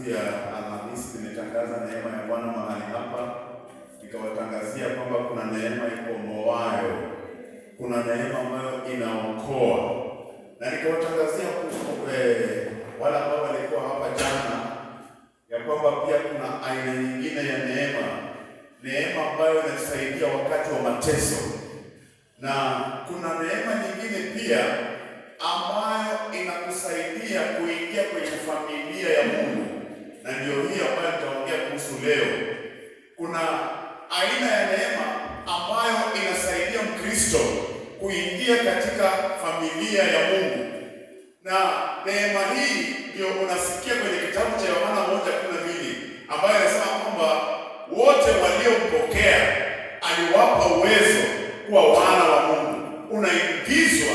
siku ya Alhamisi nimetangaza neema ya Bwana mahali hapa, nikawatangazia kwamba kuna neema ikomoayo, kuna neema ambayo inaokoa, na nikawatangazia wale ambao walikuwa hapa jana ya kwamba pia kuna aina nyingine ya neema ambayo inatusaidia wakati wa mateso, na kuna neema nyingine pia ambayo inakusaidia kuingia kwenye familia ya Mungu, na ndio hii ambayo nitaongea kuhusu leo. Kuna aina ya neema ambayo inasaidia Mkristo kuingia katika familia ya Mungu, na neema hii ndio unasikia kwenye kitabu cha Yohana 1:12 ambayo inasema kwamba wote waliompokea aliwapa uwezo kuwa wana wa Mungu. Unaingizwa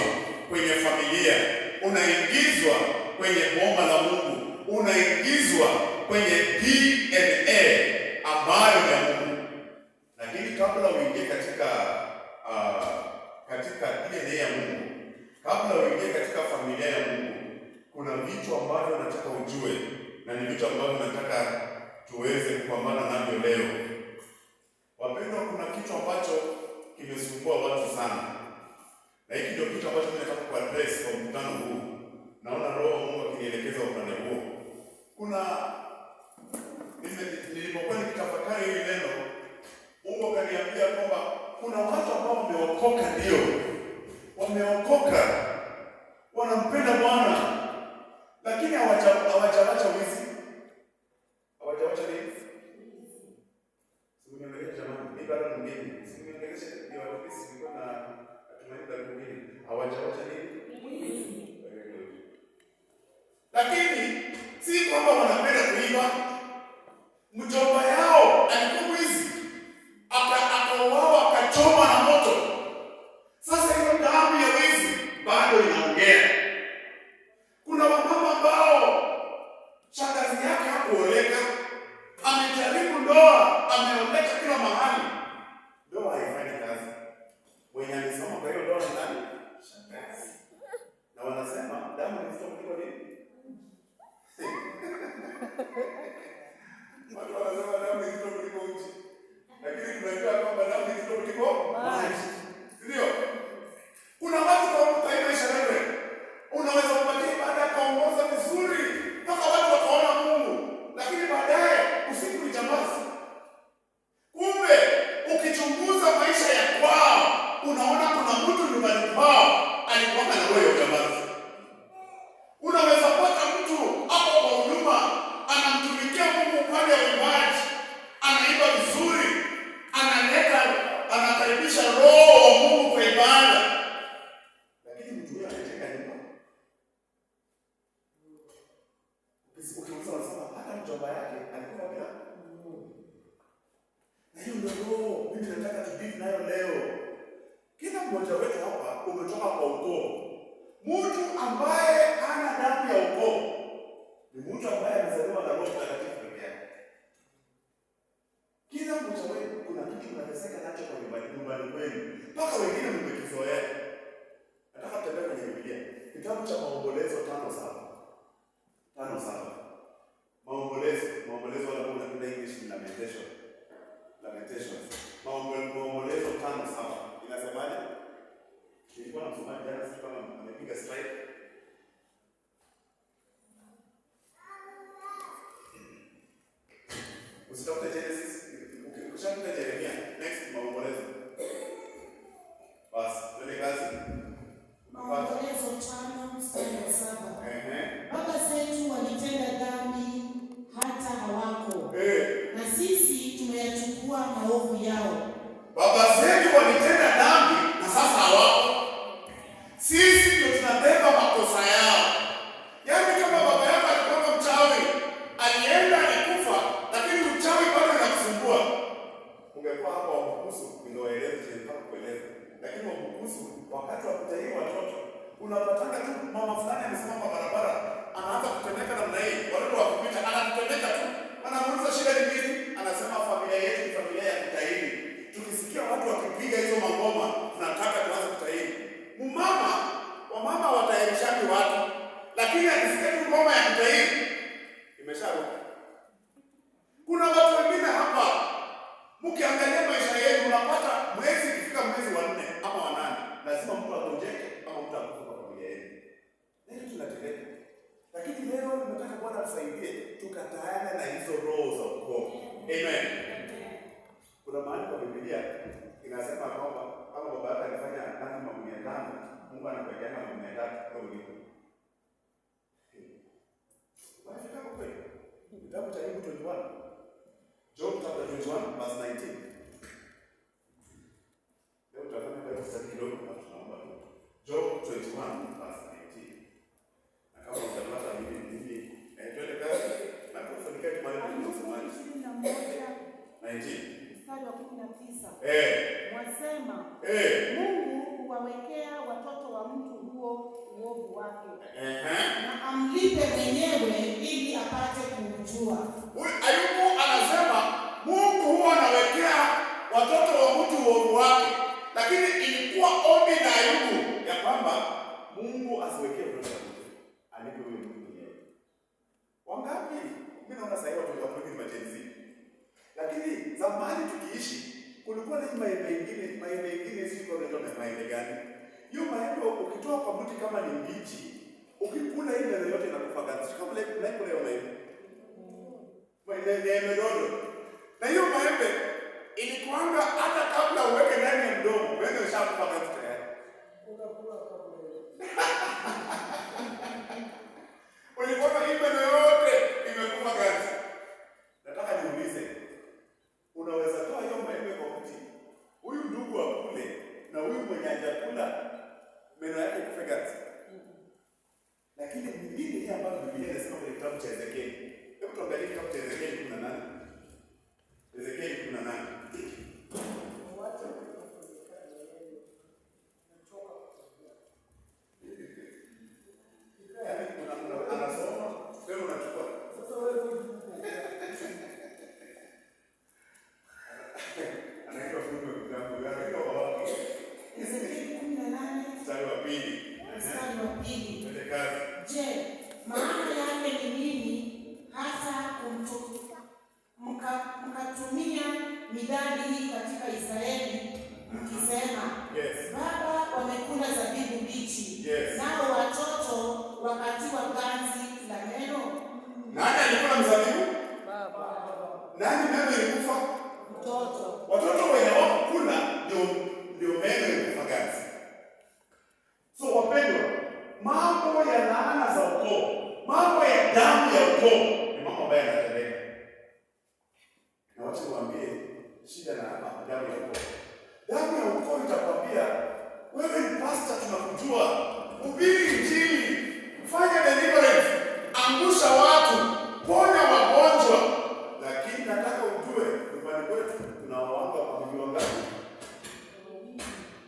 kwenye familia, unaingizwa kwenye boma la Mungu, unaingizwa kwenye DNA ambayo ni ya Mungu. Lakini kabla uingie katika DNA ya Mungu, kabla uingie katika familia ya Mungu, kuna vitu ambavyo nataka ujue, na ni vitu ambavyo nataka tuweze kupambana navyo leo. Wapendwa, kuna kitu ambacho kimesumbua watu sana, na hiki ndio kitu ambacho nataka kuaddress kwa mkutano huu. Naona Roho Mungu akinielekeza upande huo. Nilipokuwa nikitafakari hili neno, Mungu akaniambia kwamba kuna watu ambao wameokoka, ndio wameokoka, wanampenda Bwana, lakini hawajawacha wizi. Hawajawacha nini? Simuongelesha jamani, ni bado mwingine. Simuongelesha ndio watu sisi na tunaenda mwingine. Hawajawacha nini? Wizi. Lakini si kwamba wanapenda kuiba. Mjomba yao alikuwa mwizi, akauawa, akachoma na moto. Sasa hiyo damu ya wizi bado inaongea. Kuna wamama ambao shangazi yake hakuoleka, amejaribu ndoa, ameoleka kila mahali, ndoa haifanyi kazi. Mwenye alisoma kwa hiyo ndoa ni nani? Shangazi. Na wanasema damu ni nzito kuliko nini? Watu wanasema damu ni nzito kuliko uji, lakini tunajua kwamba damu ni nzito kuliko maji. Ndio? Kuna watu kwa hiyo maisha wewe unaweza kupatia baada ya kuongoza vizuri mpaka watu wakaona Mungu, lakini baadaye usiku ni jambazi. Kumbe ukichunguza maisha ya kwao unaona kuna mtu nyumbani kwao alikuwa na roho ya jambazi. Unaweza pata mtu hapo kwa huduma anamtumikia Mungu upande wa ibada, anaimba vizuri, anakaribisha roho wa Mungu kwa ibada, lakini mtu huyo anateka nyumba. Ukiuliza wanasema hata mjomba yake alikuwa bila Mungu. Na hiyo ndio roho mimi nataka tudili nayo leo. Kila mmoja wetu hapa umetoka kwa ukoo. Mtu ambaye hana damu ya ukoo ni mtu ambaye amezaliwa na Roho Mtakatifu peke yake. Kila mmoja wetu kuna kitu kinateseka nacho kwa nyumbani kwenu, mpaka wengine mmekizoea. Nataka tutembee kwenye Biblia, kitabu cha Maombolezo 5:7. Maombolezo wala kuna kile English ni Lamentations. Maombolezo 5:7 inasemaje? Nilikuwa nasoma jana, sasa kama amepiga slide. Usitafute Genesis, ukishakuta Yeremia, next Maombolezo. Basi, twende kazi. Maombolezo 5:7. Baba zetu walitenda dhambi hata hawako. Na sisi tumeyachukua maovu yao. Baba zetu walitenda dhambi na sasa hawako. Sisi ndio tunabeba makosa yao. Yaani kama baba yako alikuwa mchawi, alienda alikufa, lakini uchawi bado unakusumbua. Ungekuwa hapa Wabukusu ndio waeleze mpaka kueleza. Lakini Wabukusu wakati wa kutahiri watoto, unapataka tu mama fulani amesimama barabara, anaanza kutendeka namna hii, watoto wakipita anatendeka tu. Anamuuliza shida ni nini? Anasema familia yetu ni familia ya kutahiri. Tukisikia watu wakipiga hizo mangoma, tunataka tuanze kutahiri. Wamama watahirishaji watu, lakini akisikia tu ngoma ya kutahiri imesharuka. Amen. Kuna mahali kwa Biblia inasema kwamba kama baba yako alifanya kazi magunia 5, Mungu anakuwekea magunia 3 kwa ulipo. Unafika kwa kweli? Kitabu cha Ayubu 21. Job chapter 21 verse 19. Leo tutafanya kwa sasa kidogo na tunaomba tu. Job 21 verse 19. Na kama utapata hivi twende kazi na kufunika maneno ya Samani 19 mstari wa 19. Mwasema Mungu huwawekea watoto wa mtu huo uovu wake. Na amlipe mwenyewe ili apate kumjua. Ayubu anasema Mungu huwa anawekea watoto wa mtu uovu wake. Lakini ilikuwa ombi na Ayubu ya kwamba Mungu asiwekee watoto wa mtu. Alipe huyo mtu mwenyewe. Wangapi? Mimi naona sasa watu wa ni majenzi. Lakini zamani tukiishi kulikuwa na maembe ingine sisi kwa ndio maembe gani? Hiyo maembe ukitoa kwa mti kama ni mbichi, ukikula ile yote inakufa ganzi. Kama like leo maembe. Maembe dodo. Na hiyo maembe ilikuanga hata kabla uweke ndani ya mdomo, wewe ushakufa ganzi tayari. Unakula kabla hiyo. Ulikuwa maembe yote imekufa ganzi. Nataka niulize, unaweza toa hiyo maembe kwa mti, huyu ndugu akule na huyu mwenye hajakula meno yake kufa ganzi? Lakini mwingine hii ambayo Biblia inasema kwenye kitabu cha Ezekieli. Hebu tuangalie kitabu cha Ezekieli 18. Ezekieli 18. Mkatumia midadi hii katika Israeli mkisema, Baba wamekula zabibu mbichi, nao watoto wakatiwa ganzi la meno. Nani alikula mzabibu? Baba. Nani ilikufa? Mtoto. Watoto wenye wakula ndio meno ilikufa ganzi. So wapendwa, mambo ya laana za ukoo, mambo ya damu ya ukoo ni mambo ambayo yanatendeka. Na wacha niwaambie shida na damu ya ukoo. Damu ya ukoo itakwambia wewe ni pastor, tunakujua, hubiri injili, fanya deliverance, angusha watu, ponya wagonjwa. Lakini nataka ujue nyumbani kwetu tunaoanga kwa milioni ngapi?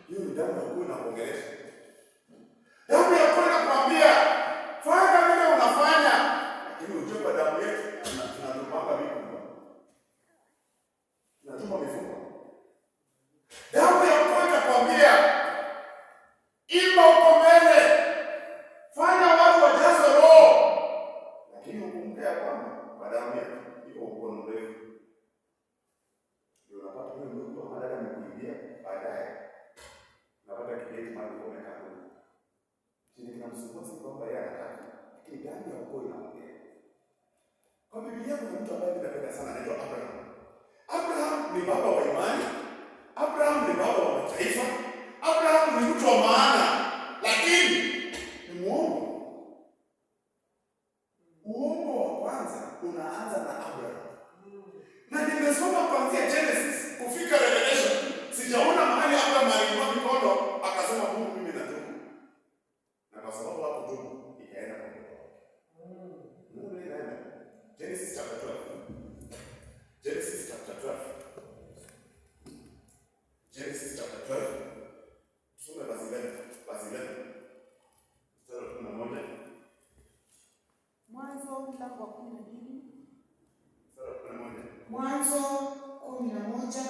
Hiyo ni damu ya ukoo inakuongelesha. Damu ya ukoo inakwambia fanya vile unafanya, lakini ujue kwa damu yetu tunatupanga vipi? Tunatuma mifumo. Damu ya ukoo itakwambia imba uko mbele, fanya watu wajaze roho, lakini ukumbuke ya kwamba kwa damu yetu iko ukono mrefu. Ndio unapata huyo ndugu ambaye amekuibia baadaye. Unapata kibeti mahali umekaa. Chini kinamsumbua si kwamba yeye anataka, lakini damu ya ukoo inaongea. Kwa Biblia kuna mtu ambaye ninapenda sana anaitwa Abraham. Abraham ni baba wa imani. Abraham ni baba wa mataifa. Abraham ni mtu wa maana, lakini ni muongo. Uongo wa kwanza unaanza na Abraham. Na nimesoma kuanzia Genesis kufika Revelation, sijaona mahali Abraham aliinua mikono akasema Mungu mimi natubu. Na kwa sababu hapo tubu ikaenda kwa Mungu. Mungu ndiye anaenda. Genesis chapter 12. Genesis chapter 12. Genesis chapter 12. Tusome verse 11. Verse 11. Mstari wa 11. Mwanzo mlango wa 12. Mstari wa 11. Mwanzo 11.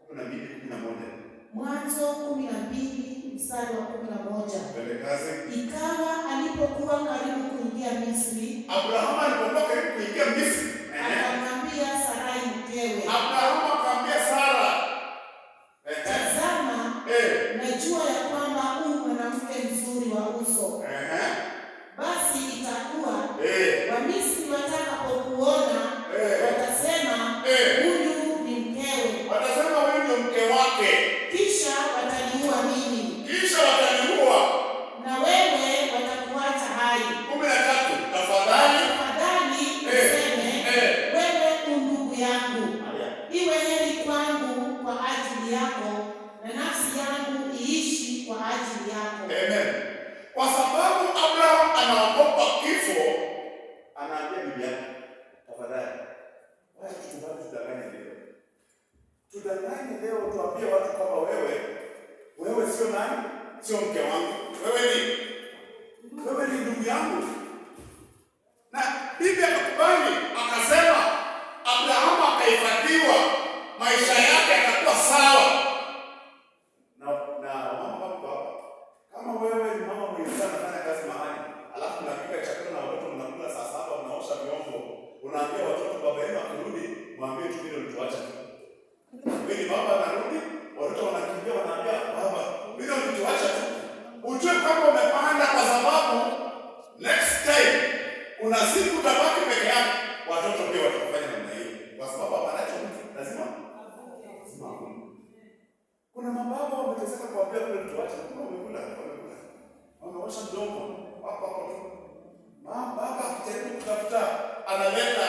12:11. Mwanzo 12 mstari wa 11. Twende kazi. Ikawa alipokuwa karibu kuingia Misri, Abraham alipokuwa karibu kuingia Misri, akamwambia Sarai mkewe. Abraham akamwambia Sara, tazama, najua ya kwamba u mwanamke mzuri wa uso. Basi itakuwa Wamisri watakapokuona watasema, Kwa sababu Abraham anaogopa kifo, anaambia bibi yake, tafadhali, wacha tukubali tudanganye leo. Tudanganye leo, tuambie watu kwamba wewe sio nani? Sio mke wangu. Wewe ni ndugu yangu. Na bibi akakubali, akasema Abrahamu akahifadhiwa, maisha yake yatakuwa sawa. Na mama baba, kama wewe ni mama mwenye sana anafanya kazi mahali, alafu unapika chakula na watoto mnakula saa 7, mnaosha vyombo, unaambia watoto baba yenu akirudi, mwambie tu vile ulituacha. Wewe baba anarudi, watoto wanakimbia wanaambia baba, vile ulituacha tu. Ujue kama umepanda, kwa sababu next time kuna siku utabaki peke yako. Watoto pia watafanya namna hiyo, kwa sababu hapanacho mtu lazima. Kuna mababa wameteseka kuambia vile ulituacha, kama umekula, wameosha mdomo hapo tu. Baba akijaribu kutafuta analeta